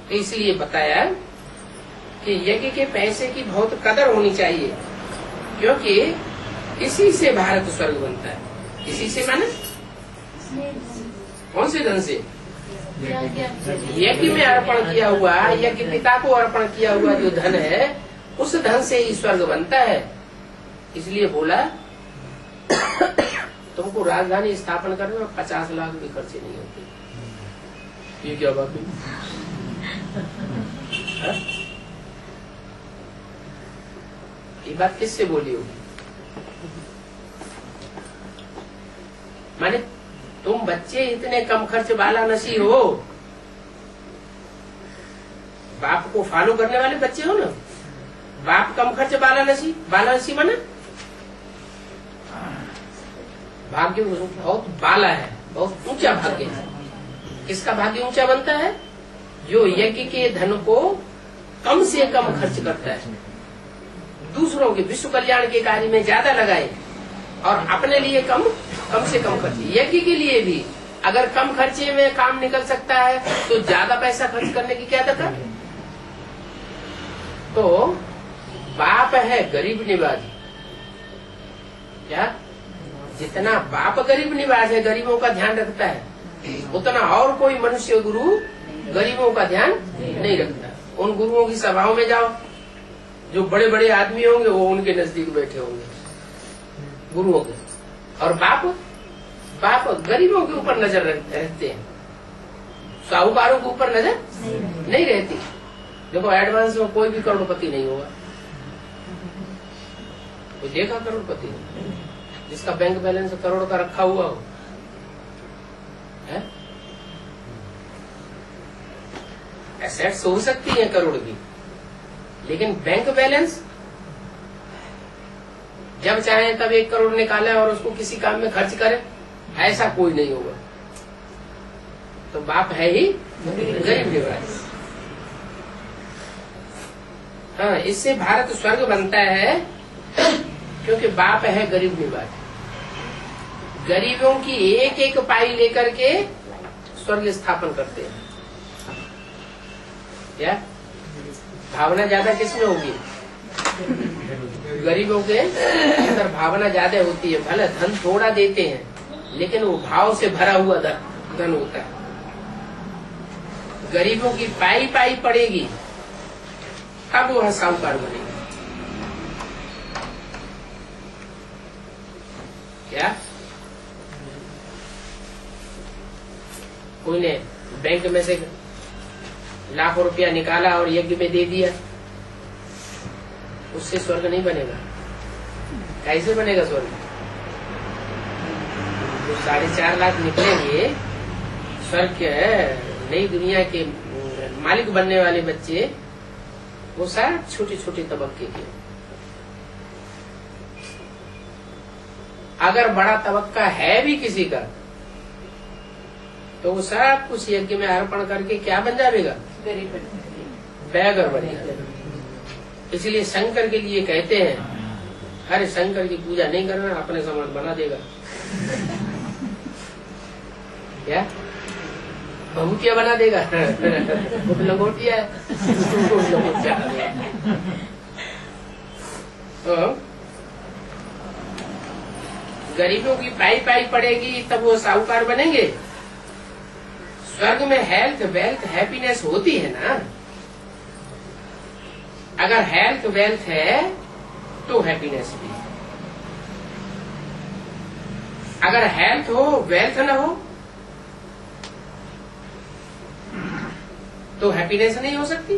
तो इसलिए बताया कि यज्ञ के पैसे की बहुत कदर होनी चाहिए, क्योंकि इसी से भारत स्वर्ग बनता है। इसी से माने कौन से धन से? यज्ञ में अर्पण किया हुआ, यज्ञ पिता को अर्पण किया हुआ जो धन है, उस धन से ही स्वर्ग बनता है। इसलिए बोला तुमको राजधानी स्थापन करने में 50 लाख भी खर्चे नहीं होते। ये क्या बात है? ये बात किससे बोली होगी? माने तुम बच्चे इतने कम खर्च वाला नसी हो, बाप को फॉलो करने वाले बच्चे हो ना। बाप कम खर्च वाला नसी माना भाग्य बहुत बाला है, बहुत ऊंचा भाग्य है। किसका भाग्य ऊंचा बनता है? जो यज्ञ के धन को कम से कम खर्च करता है, दूसरों के विश्व कल्याण के कार्य में ज्यादा लगाए और अपने लिए कम से कम खर्च। यज्ञ के लिए भी अगर कम खर्चे में काम निकल सकता है तो ज्यादा पैसा खर्च करने की क्या दरकार? तो बाप है गरीब निवाज। क्या? जितना बाप गरीब निवाज है, गरीबों का ध्यान रखता है, उतना और कोई मनुष्य गुरु गरीबों का ध्यान नहीं रखता। उन गुरुओं की सभाओं में जाओ, जो बड़े बड़े आदमी होंगे वो उनके नजदीक बैठे होंगे गुरुओं के, और बाप गरीबों के ऊपर नजर रखते हैं, साहूकारों के ऊपर नजर नहीं रहती। देखो एडवांस में कोई भी करोड़पति नहीं होगा। तो देखा करोड़पति जिसका बैंक बैलेंस करोड़ का रखा हुआ हो है? एसेट्स हो सकती है करोड़ की, लेकिन बैंक बैलेंस जब चाहे तब 1 करोड़ निकाले और उसको किसी काम में खर्च करे, ऐसा कोई नहीं होगा। तो बाप है ही गरीब निवाज। हाँ, इससे भारत स्वर्ग बनता है क्योंकि बाप है गरीब निवाज। गरीबों की एक एक पाई लेकर के स्वर्ग स्थापन करते हैं। क्या भावना ज्यादा किसमें होगी? गरीबों के अंदर भावना ज्यादा होती है। भले धन थोड़ा देते हैं लेकिन वो भाव से भरा हुआ धन होता है। गरीबों की पाई पाई पड़ेगी तब वह साहूकार बनेगा। क्या कोई ने बैंक में से लाखों रुपया निकाला और यज्ञ में दे दिया, उससे स्वर्ग नहीं बनेगा। कैसे बनेगा स्वर्ग? तो 4.5 लाख निकलेंगे स्वर्ग के नई दुनिया के मालिक बनने वाले बच्चे, वो सारे छोटे छोटे तबक्के के। अगर बड़ा तबक्का है भी किसी का तो वो सब कुछ यज्ञ में अर्पण करके क्या बन जाएगा? बैगर बन जाएगा। इसलिए शंकर के लिए कहते हैं अरे शंकर की पूजा नहीं करना, अपने सामान बना देगा। क्या भभूतिया बना देगा? लंगोटिया है। तो गरीबों की पाई पाई पड़ेगी तब वो साहूकार बनेंगे। स्वर्ग में हेल्थ वेल्थ हैप्पीनेस होती है ना। अगर हेल्थ वेल्थ है तो हैप्पीनेस भी। अगर हेल्थ हो वेल्थ न हो तो हैप्पीनेस नहीं हो सकती।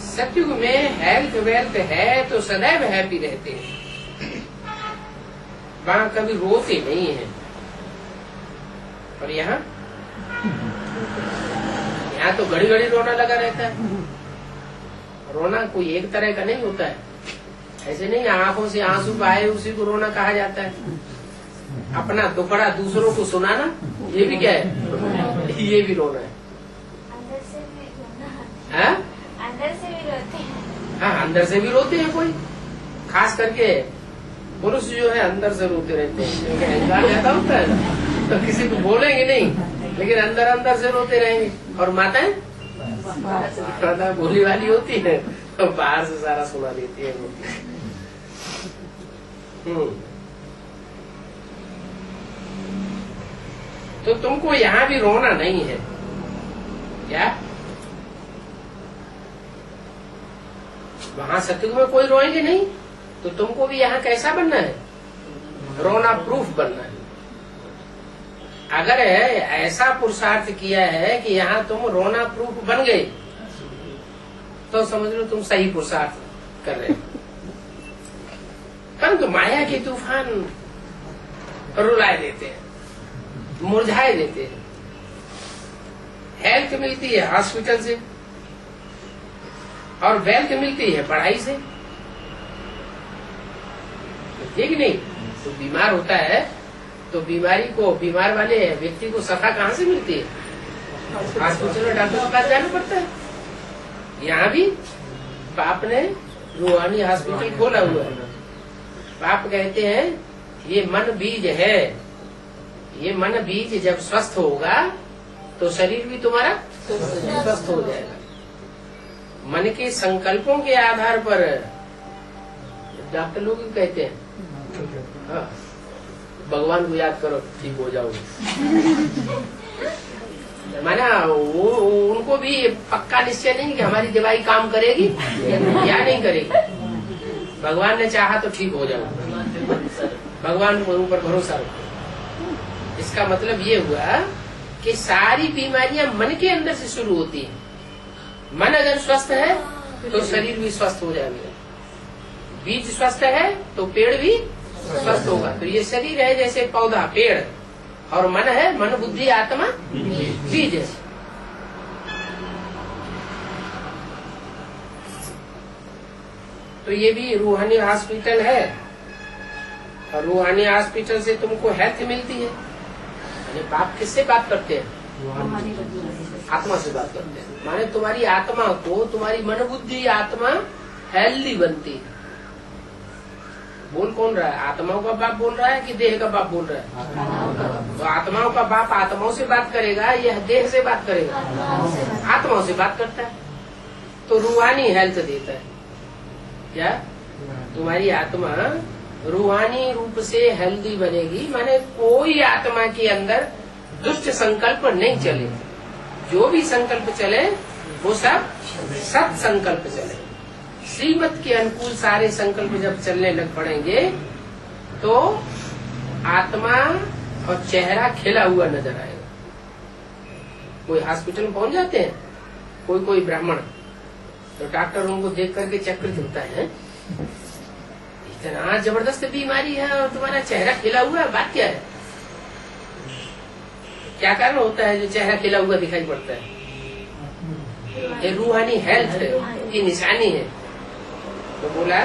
सतयुग में हेल्थ वेल्थ है तो सदैव हैप्पी रहते हैं, वहां कभी रोते नहीं है। और यहाँ तो घड़ी घड़ी रोना लगा रहता है। रोना कोई एक तरह का नहीं होता है। ऐसे नहीं आंखों से आंसू बहाए उसी को रोना कहा जाता है। अपना दुखड़ा दूसरों को सुनाना ये भी क्या है? ये भी रोना है। अंदर से भी रोना, हाँ? अंदर से भी रोते हैं। हाँ, अंदर से भी रोते हैं कोई, खास करके पुरुष जो है अंदर से रोते रहते हैं, क्योंकि अहंकार ज्यादा होता है तो किसी को बोलेंगे नहीं, लेकिन अंदर अंदर से रोते रहेंगे। और माताएं माता बोली वाली होती है तो बाहर से सारा सुना देती है रोती। तो तुमको यहाँ भी रोना नहीं है क्या? वहां सतयुग में कोई रोएंगे नहीं, तो तुमको भी यहाँ कैसा बनना है? रोना प्रूफ बनना है। अगर ऐसा पुरुषार्थ किया है कि यहाँ तुम रोना प्रूफ बन गए तो समझ लो तुम सही पुरुषार्थ कर रहे हो। परंतु माया के तूफान रुलाए देते हैं, मुरझाए देते हैं। हेल्थ मिलती है हॉस्पिटल से और वेल्थ मिलती है पढ़ाई से, ठीक नहीं? तो बीमार होता है तो बीमारी को, बीमार वाले व्यक्ति को सफा कहाँ से मिलती है? हॉस्पिटल में डॉक्टर के पास जाना पड़ता है। यहाँ भी बाप ने रूहानी हॉस्पिटल खोला हुआ है। बाप कहते हैं ये मन बीज है, ये मन बीज जब स्वस्थ होगा तो शरीर भी तुम्हारा स्वस्थ हो जाएगा। मन के संकल्पों के आधार पर डॉक्टर लोग कहते हैं हाँ, भगवान को याद करो ठीक हो जाओगे। माना उनको भी पक्का निश्चय नहीं कि हमारी दवाई काम करेगी या नहीं करेगी। भगवान ने चाहा तो ठीक हो जाओ, भगवान के ऊपर भरोसा रखो। इसका मतलब ये हुआ कि सारी बीमारियां मन के अंदर से शुरू होती हैं। मन अगर स्वस्थ है तो शरीर भी स्वस्थ हो जाएगा, बीज स्वस्थ है तो पेड़ भी स्वस्थ होगा। तो ये शरीर है जैसे पौधा पेड़, और मन है मन बुद्धि आत्मा बीज है। तो ये भी रूहानी हॉस्पिटल है, और रूहानी हॉस्पिटल से तुमको हेल्थ मिलती है। यानी बाप किससे बात करते हैं? आत्मा से बात करते हैं। माने तुम्हारी आत्मा को, तुम्हारी मन बुद्धि आत्मा हेल्दी बनती है। बोल कौन रहा है? आत्माओं का बाप बोल रहा है कि देह का बाप बोल रहा है? तो आत्माओं का बाप आत्माओं से बात करेगा या देह से बात करेगा? आत्माओं से बात करता है। तो रूहानी हेल्थ देता है। क्या तुम्हारी आत्मा रूहानी रूप से हेल्दी बनेगी? माने कोई आत्मा के अंदर दुष्ट संकल्प नहीं चले। जो भी संकल्प चले वो सब सत संकल्प चले। श्रीमत के अनुकूल सारे संकल्प जब चलने लग पड़ेंगे तो आत्मा और चेहरा खिला हुआ नजर आएगा। कोई हॉस्पिटल में पहुंच जाते हैं, कोई ब्राह्मण, तो डॉक्टर उनको देख करके चक्रित होता है, इतना जबरदस्त बीमारी है और तुम्हारा चेहरा खिला हुआ है, बात क्या है? क्या कारण होता है जो चेहरा खिला हुआ दिखाई पड़ता है? ये रूहानी हेल्थ की निशानी है। तो बोला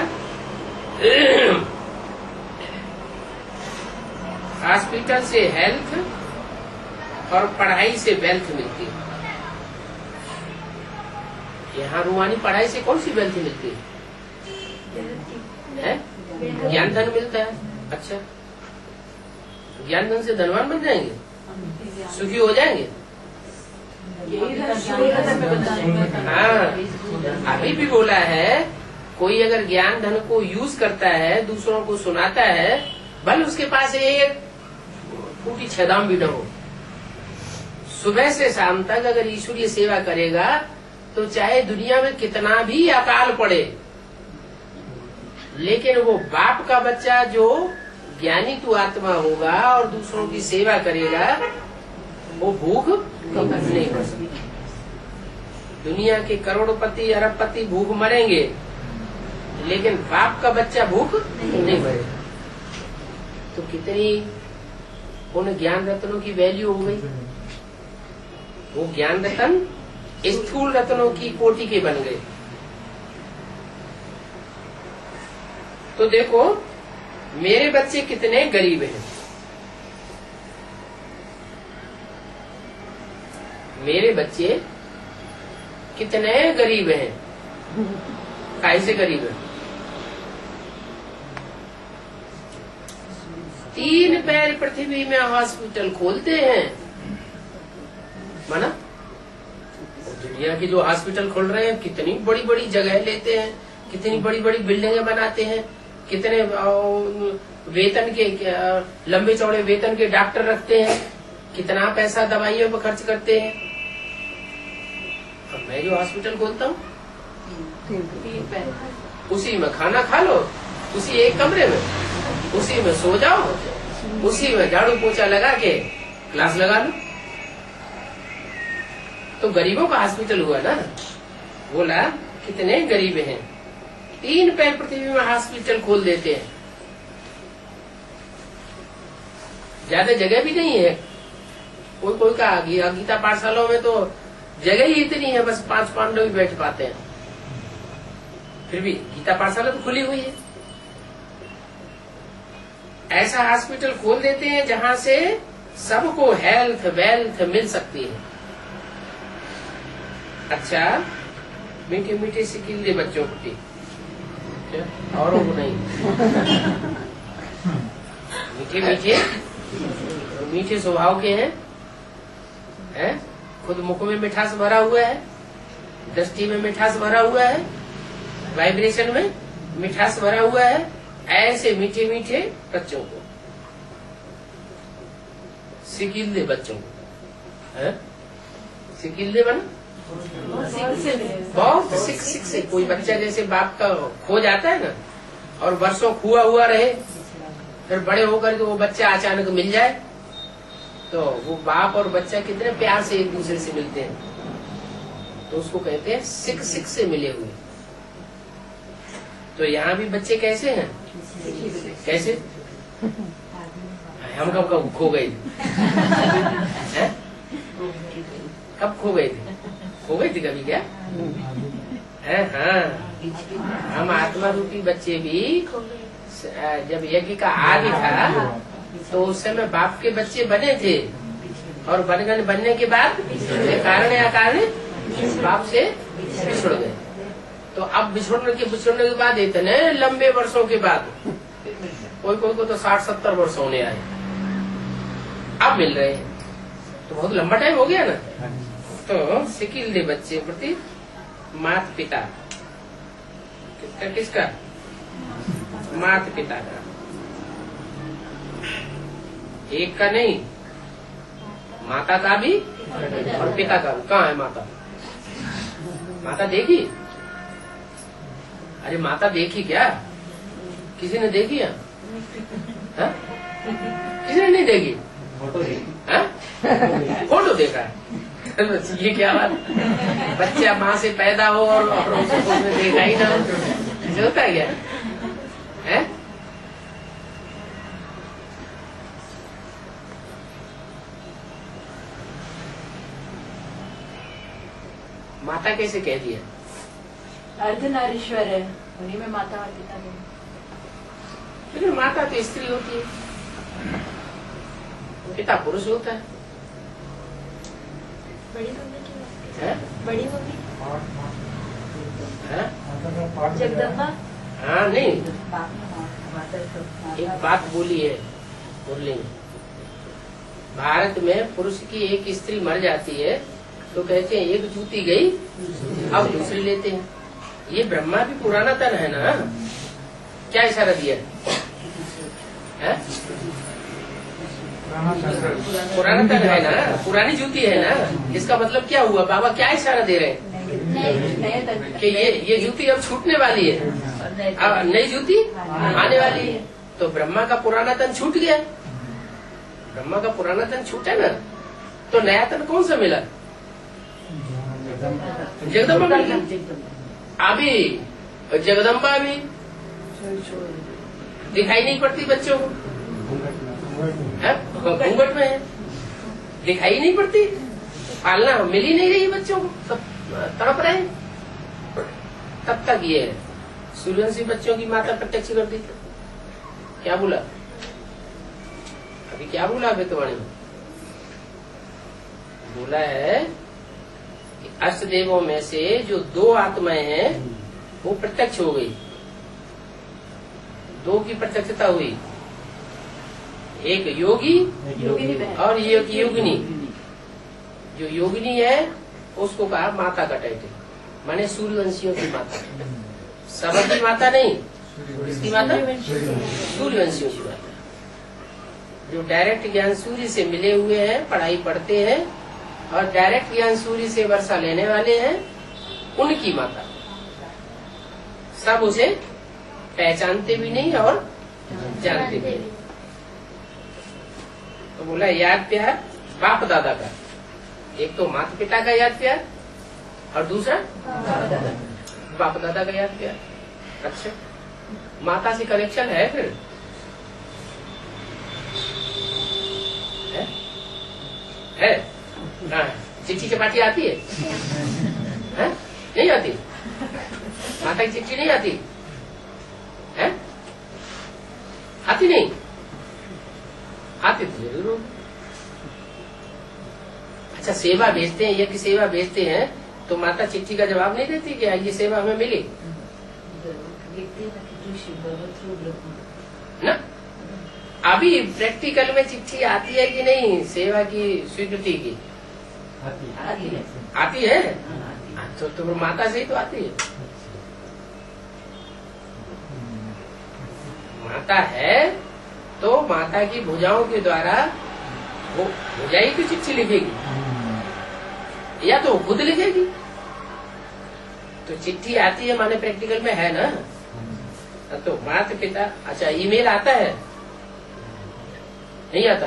हॉस्पिटल से हेल्थ और पढ़ाई से वेल्थ मिलती है। यहाँ रूहानी पढ़ाई से कौन सी वेल्थ मिलती है? ज्ञान धन मिलता है। अच्छा, ज्ञान धन से धनवान बन जाएंगे, सुखी हो जाएंगे। हाँ, अभी भी बोला है, कोई अगर ज्ञान धन को यूज करता है, दूसरों को सुनाता है, भले उसके पास एक फूटी छदाम भी न हो, सुबह से शाम तक अगर ईश्वरीय सेवा करेगा तो चाहे दुनिया में कितना भी अकाल पड़े, लेकिन वो बाप का बच्चा जो ज्ञानी तू आत्मा होगा और दूसरों की सेवा करेगा, वो भूख नहीं मर सकती। दुनिया के करोड़पति अरबपति भूख मरेंगे, लेकिन बाप का बच्चा भूख नहीं मरेगा। तो कितनी उन ज्ञान रत्नों की वैल्यू हो गई। वो ज्ञान रत्न स्थूल रत्नों की कोटि के बन गए। तो देखो मेरे बच्चे कितने गरीब हैं, मेरे बच्चे कितने गरीब हैं। कैसे गरीब हैं? 3 पैर पृथ्वी में हॉस्पिटल खोलते हैं, माना दुनिया के जो हॉस्पिटल खोल रहे हैं कितनी बड़ी बड़ी जगह लेते हैं, कितनी बड़ी बड़ी बिल्डिंगें बनाते हैं, कितने वेतन के लंबे चौड़े वेतन के डॉक्टर रखते हैं, कितना पैसा दवाइयों पर खर्च करते हैं। अब मैं जो हॉस्पिटल खोलता हूँ, उसी में खाना खा लो, उसी एक कमरे में, उसी में सो जाओ, उसी में झाड़ू पोछा लगा के क्लास लगा लो। तो गरीबों का हॉस्पिटल हुआ ना। बोला कितने गरीब हैं, 3 पैर पृथ्वी में हॉस्पिटल खोल देते हैं। ज्यादा जगह भी नहीं है। कोई का गीता पाठशालाओं में तो जगह ही इतनी है, बस 5 पांडव ही बैठ पाते हैं। फिर भी गीता पाठशाला तो खुली हुई है। ऐसा हॉस्पिटल खोल देते हैं जहां से सबको हेल्थ वेल्थ मिल सकती है। अच्छा, मीठे मीठे सिकिल बच्चों को, औरों को नहीं। मीठे मीठे मीठे स्वभाव के हैं, खुद मुख में मिठास भरा हुआ है, दृष्टि में मिठास भरा हुआ है, वाइब्रेशन में मिठास भरा हुआ है। ऐसे मीठे मीठे बच्चों को, सिकिल बच्चों को, सिकिल बना बहुत सिक से। कोई बच्चा जैसे बाप का खो जाता है ना, और वर्षों खुआ हुआ रहे, फिर बड़े होकर तो वो बच्चा अचानक मिल जाए, तो वो बाप और बच्चा कितने प्यार से एक दूसरे से मिलते हैं। तो उसको कहते हैं सिक से मिले हुए। तो यहाँ भी बच्चे कैसे हैं? कैसे? हम कब खो गए थे? कब खो गए थे? खो गए थे कभी क्या? हाँ, हम आत्मा रूपी बच्चे भी जब यज्ञ का आदि था तो उस समय बाप के बच्चे बने थे, और बनने के बाद कारण या कारण बाप से बिछुड़ गए। तो अब बिछुड़ने के बाद इतने लंबे वर्षों के बाद, कोई को तो 60-70 वर्ष होने आए, अब मिल रहे हैं। तो बहुत लंबा टाइम हो गया ना। तो सिकिल दे बच्चे प्रति माता पिता, किसका? माता पिता का, एक का नहीं, माता का भी और पिता का भी। कहाँ है माता? माता देखी? अरे माता देखी क्या? किसी ने देखी है? हा? किसी ने नहीं देखी? फोटो देखा है। ये क्या बात? बच्चा माँ से पैदा हो और उसने देखा ही ना, ऐसे होता है क्या? है? माता कैसे कह दिया? अर्धनारीश्वर है, उन्हीं में माता और पिता दोनों। लेकिन माता तो स्त्री होती है, पिता पुरुष होता है। बड़ी मम्मी की बात है? बड़ी मम्मी है? जगदम्बा। हाँ नहीं, एक बात बोली है मुरली में, भारत में पुरुष की एक स्त्री मर जाती है तो कहते हैं एक जूती गई अब दूसरी लेते हैं। ये ब्रह्मा भी पुराना तन है ना, क्या इशारा दिया है? पुराना तन है ना, पुरानी जूती है ना, इसका मतलब क्या हुआ? बाबा क्या इशारा दे रहे हैं कि ये जूती अब छूटने वाली है, अब नई जूती आने वाली है। तो ब्रह्मा का पुराना तन छूट गया, ब्रह्मा का पुराना तन छूटा ना, तो नया तन कौन सा मिला? जगदम्बा मिला। अभी जगदम्बा भी दिखाई नहीं पड़ती बच्चों को, घूंघट में है, दिखाई नहीं पड़ती, पालना मिल ही नहीं रही बच्चों को, सब तड़प रहे। तब तक ये सूर्यवंशी बच्चों की माता प्रत्यक्ष कर दी। क्या बोला अभी, क्या बोला वेतवाणी में? बोला है कि अष्टदेवों में से जो दो आत्माएं हैं वो प्रत्यक्ष हो गई, दो की प्रत्यक्षता हुई, एक योगी और एक योगिनी। जो योगिनी है उसको कहा माता का टाइटल, माने सूर्यवंशियों की माता, सबकी माता नहीं, इसकी माता सूर्यवंशियों की माता। जो डायरेक्ट ज्ञान सूर्य से मिले हुए हैं, पढ़ाई पढ़ते हैं और डायरेक्ट ज्ञान सूर्य से वर्षा लेने वाले हैं, उनकी माता। सब उसे पहचानते भी नहीं और जानते भी नहीं। तो बोला याद प्यार बाप दादा का, एक तो माता पिता का याद प्यार और दूसरा बाप दादा का याद प्यार। अच्छा, माता से कनेक्शन है फिर है? हाँ, चिट्ठी चपाटी आती है? नहीं आती? माता की चिट्ठी नहीं आती है? आती नहीं? आती तो जरूर। अच्छा, सेवा भेजते हैं, यज्ञ सेवा भेजते हैं तो माता चिट्ठी का जवाब नहीं देती कि ये सेवा हमें मिली ना? अभी प्रैक्टिकल में चिट्ठी आती है कि नहीं सेवा की स्वीकृति की? आती है। तो माता से ही तो आती है। माता है तो माता की भुजाओं के द्वारा वो भुजाई की चिट्ठी लिखेगी या तो खुद लिखेगी। तो चिट्ठी आती है माने प्रैक्टिकल में है ना। तो माता पिता, अच्छा ईमेल आता है? नहीं आता?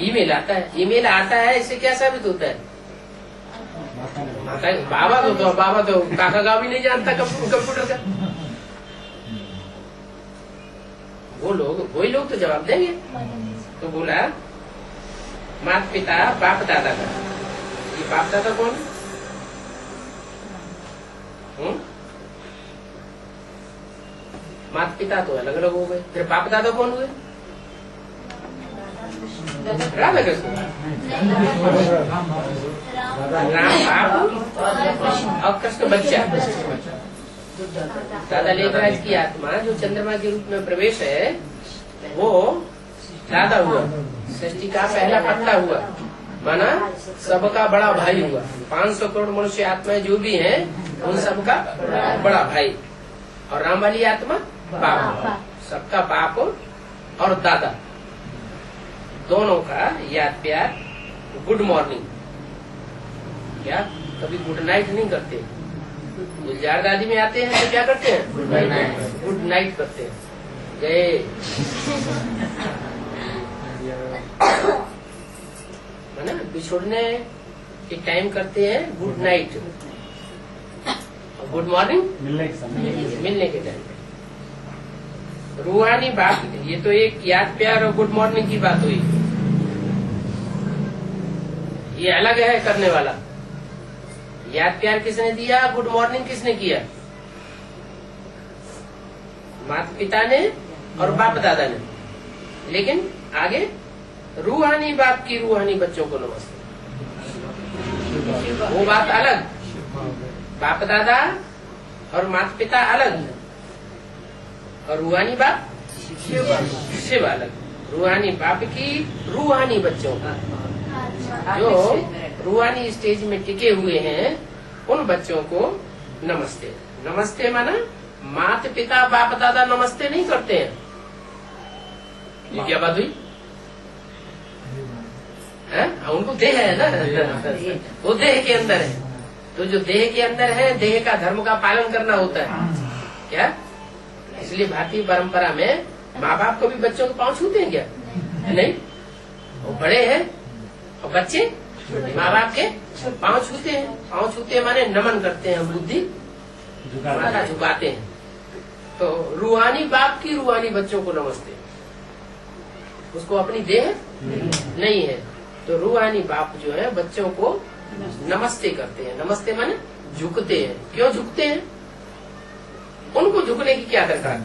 ईमेल आता है। ईमेल आता है, इससे क्या साबित होता है? बाबा तो काका गाँव भी नहीं जानता कंप्यूटर का। वही लोग तो जवाब देंगे। तो बोला माता पिता बाप दादा का। ये बाप दादा कौन? माता पिता तो अलग अलग हो गए, फिर बाप दादा कौन हुए? राधा कृष्ण। राम बाप और कृष्ण बच्चा। दादा लेखराज की आत्मा जो चंद्रमा के रूप में प्रवेश है वो दादा हुआ, सृष्टि का पहला पत्ता हुआ, माना सबका बड़ा भाई हुआ। 500 करोड़ मनुष्य आत्माएं जो भी हैं उन सबका बड़ा भाई। और राम वाली आत्मा बाप, सबका बाप और दादा दोनों का याद प्यार। गुड मॉर्निंग, क्या कभी गुड नाइट नहीं करते? गुलजार दादी में आते हैं तो क्या करते हैं? गुड नाइट करते हैं। जय है ना। बिछोड़ने के टाइम करते हैं गुड नाइट, और गुड मॉर्निंग मिलने के टाइम। रूहानी बात, ये तो एक याद प्यार और गुड मॉर्निंग की बात हुई। ये अलग है करने वाला। याद प्यार किसने दिया, गुड मॉर्निंग किसने किया? माता पिता ने और बाप दादा ने। लेकिन आगे रूहानी बाप की रूहानी बच्चों को नमस्ते, वो बात अलग। बाप दादा और माता पिता अलग, और रूहानी बाप शिव अलग। रूहानी बाप की रूहानी बच्चों का, जो रूहानी स्टेज में टिके हुए हैं उन बच्चों को नमस्ते। नमस्ते माना माता पिता बाप दादा नमस्ते नहीं करते हैं। ये क्या बात हुई है? उनको देह है ना, वो देह के अंदर है। तो जो देह के अंदर है, देह का धर्म का पालन करना होता है क्या? इसलिए भारतीय परंपरा में माँ बाप को भी बच्चों के पाँव छूते हैं क्या? नहीं, वो बड़े हैं और बच्चे माँ बाप के पाँव छूते हैं। पाँव छूते हैं माने नमन करते हैं, बुद्धि माथा झुकाते हैं। तो रूहानी बाप की रूहानी बच्चों को नमस्ते। उसको अपनी देह नहीं है, तो रूहानी बाप जो है बच्चों को नमस्ते करते हैं। नमस्ते माने झुकते हैं। क्यों झुकते हैं? उनको झुकने की क्या दरकार?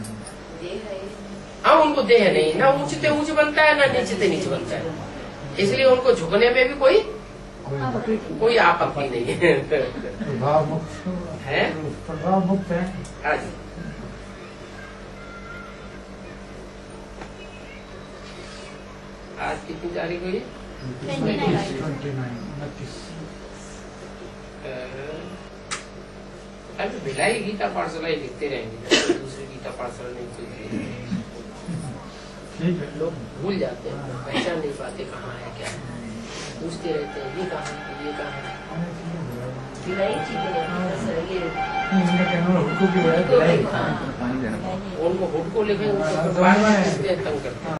हाँ, उनको देह नहीं, ना ऊंचते ऊंच बनता है ना नीचते नीच बनता है, इसलिए उनको झुकने में भी कोई आपत्ति नहीं है। प्रभाव मुक्त है, प्रभाव मुक्त है। आज आज कितनी तारीख हुई? 29। अभी भिलाई गीता पाठशाला ही लिखते रहेंगे, दूसरी गीता पाठशाला नहीं चलती। लोग भूल जाते हैं, पहचान नहीं पाते कहाँ है क्या है, पूछते रहते हैं ये कहाँ है ये कहाँ है। उनको हुडको लिखे, उनको बार बार तंग करते हैं।